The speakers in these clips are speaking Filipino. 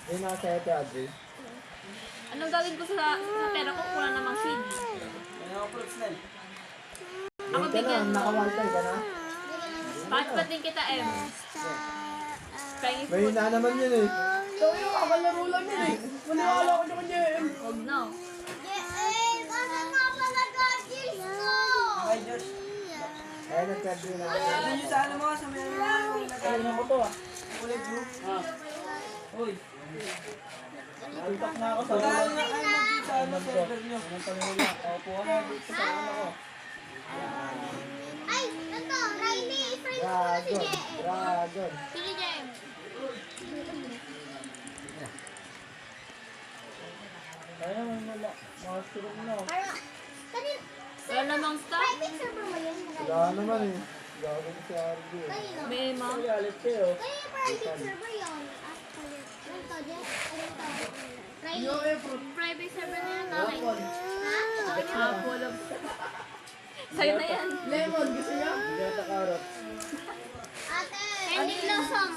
Yung nasa ito, Adri. Anong gagawin ko sa pera ko? Wala namang seed. May ako fruits na. Ako bigyan mo. Naka-1 ka na. Bakit pa din kita, M? Pengi May food. na naman yun eh. Ito yung kakalaro lang yun eh. Maniwala ko naman yun. Huwag na. Okay, Josh. Kaya nag-cardio na. Ano nyo sa ano mo? Sa may Ano ko to ah. kulay blue? Uy. Naltak na ako sa Pagkaan na kayo mag sa ano server nyo. Anong pangula? Opo ako dito sa ano ko. Ay, ito, Riley, friend ko na si Dragon. JM. Dragon. Sige, JM. Kaya naman wala. Mga surong na. Parang, kanina, Wala namang stock. private server mo yun, Riley? Wala naman eh. Gagawin si RD eh. Kanino? May ma. Galit kayo. Kanina private server yun. Ano to, JM? Ano to? Riley, Yung fruit. private server na yun, okay? Ha? Apple of... Sa'yo na yan. Lemon, gusto niya? Bigata karot. Ate, Candy Blossom.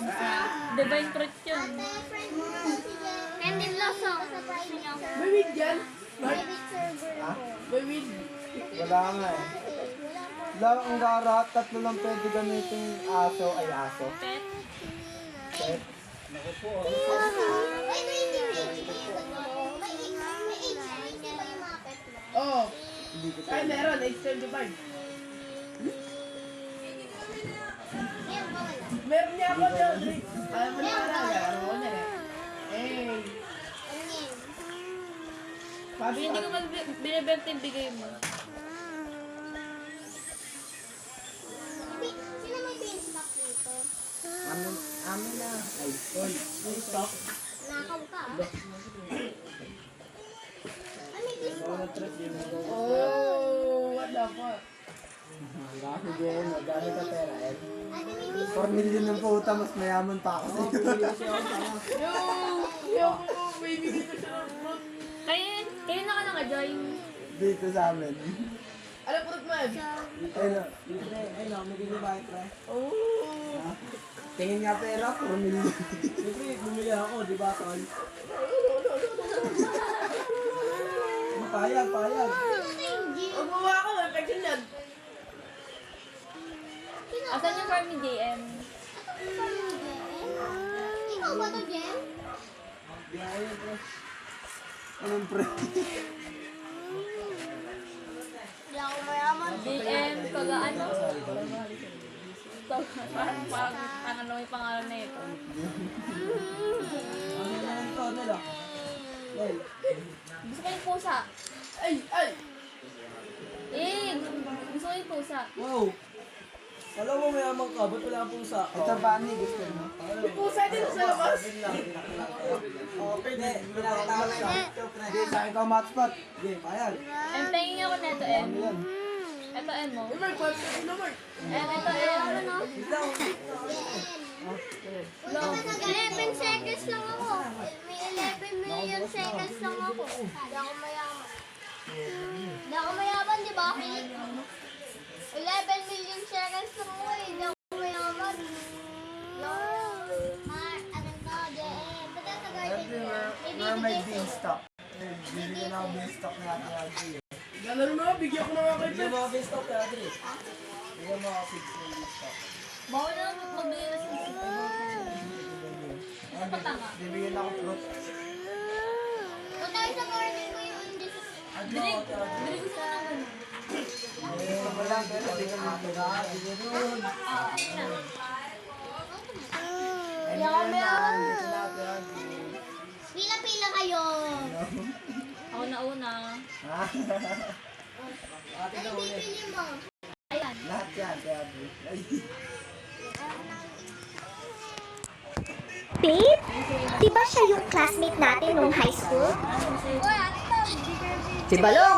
Divine fruit yun. Ate, friend ko na si JM. Candy Blossom. Sa private server. May weed yan? Private server ko. May weed. Wala nga eh. Wala po. Lang ang gara, tatlo lang pwede gamitin aso ay aso. Pet. Pet. Ay, may hindi may May age ba yung mga pet mo? Oo. Hindi ko Ay, meron. Age 25. Yan ba wala? Meron niya ako dyan, Drake. Ayaw mo na alaga. Ano ko niya eh. Eh. Ano yan? Sabi Hindi ko binibenta yung bigay mo. Sino may beanstalk dito? Amin na. Ay, oy. Stop. Nakaw ka ah. Ano may beanstalk? Oh, what the fuck? Kasi Jen, magkano sa pera eh. Ate, may beanstalk. 4 million ng puta, mas mayaman pa ako sa'yo. Yo, may bigay ko siya ng fruit. Kayo na ka naka-join. Dito sa amin. Ano fruit mo, Ev? Ayun, Libre, ayun o, may ginibay pre. Oh. tingin nga pera, 4 million. Libre, bumili ako, di ba, Tol? Payag, payag. Huwag mo ako, may pekin yan. Asan yung farm ni JM? Ikaw ba to, Jen? Di ako yun, pre. Anong pre? Hindi ako mayaman. JM, ano? Parang ano yung pangalan na ito. Ano naman ito, nila? Well, Gusto ko yung pusa. Ay, ay. Gusto ko yung pusa. wow. Alam mo mayaman ka, ba't wala kang pusa? Ito bunny, gusto mo? May pusa din sa labas. Oh, pwede. Pinakatawa na siya. Hindi, sa akin ka hotspot. Sige, payag. M, tingin ako neto, M. Ano yan? Ito, M mo. May pwede na, Mark. M, ito, M. Wait lang. 11 seconds lang ako. May 11 million seconds lang ako. Hindi ako mayaman. Hindi ako mayaman, di ba? 11 million seconds lang ako eh. Hindi ako mayaman. Ano to, JM? Ba't sa garden mo? Where may beanstalk? Bibigyan ako beanstalk na ating RD eh. Ganun mo, bigyan ko na nga kay Bigyan Pep. mo ako best of kaya, Adri. Bigyan mo ako 6 na beanstalk. Bawal na magbigay na siya. Patanga. Bibigyan ako fruit. Punta kayo sa garden ko yung hindi sa... Bili gusto ko naman. Wala, pero bigyan mo ako na. Bigyan mo. Hindi ako mayaman. Dito na ating RD. Pila-pila kayo. Ako na una. Ha? Ate na Ano ulit. pipili mo? Ayan. Lahat yan, kaya RD. Ay. Babe, di ba siya yung classmate natin nung high school? Uy, ano to? Si Balong!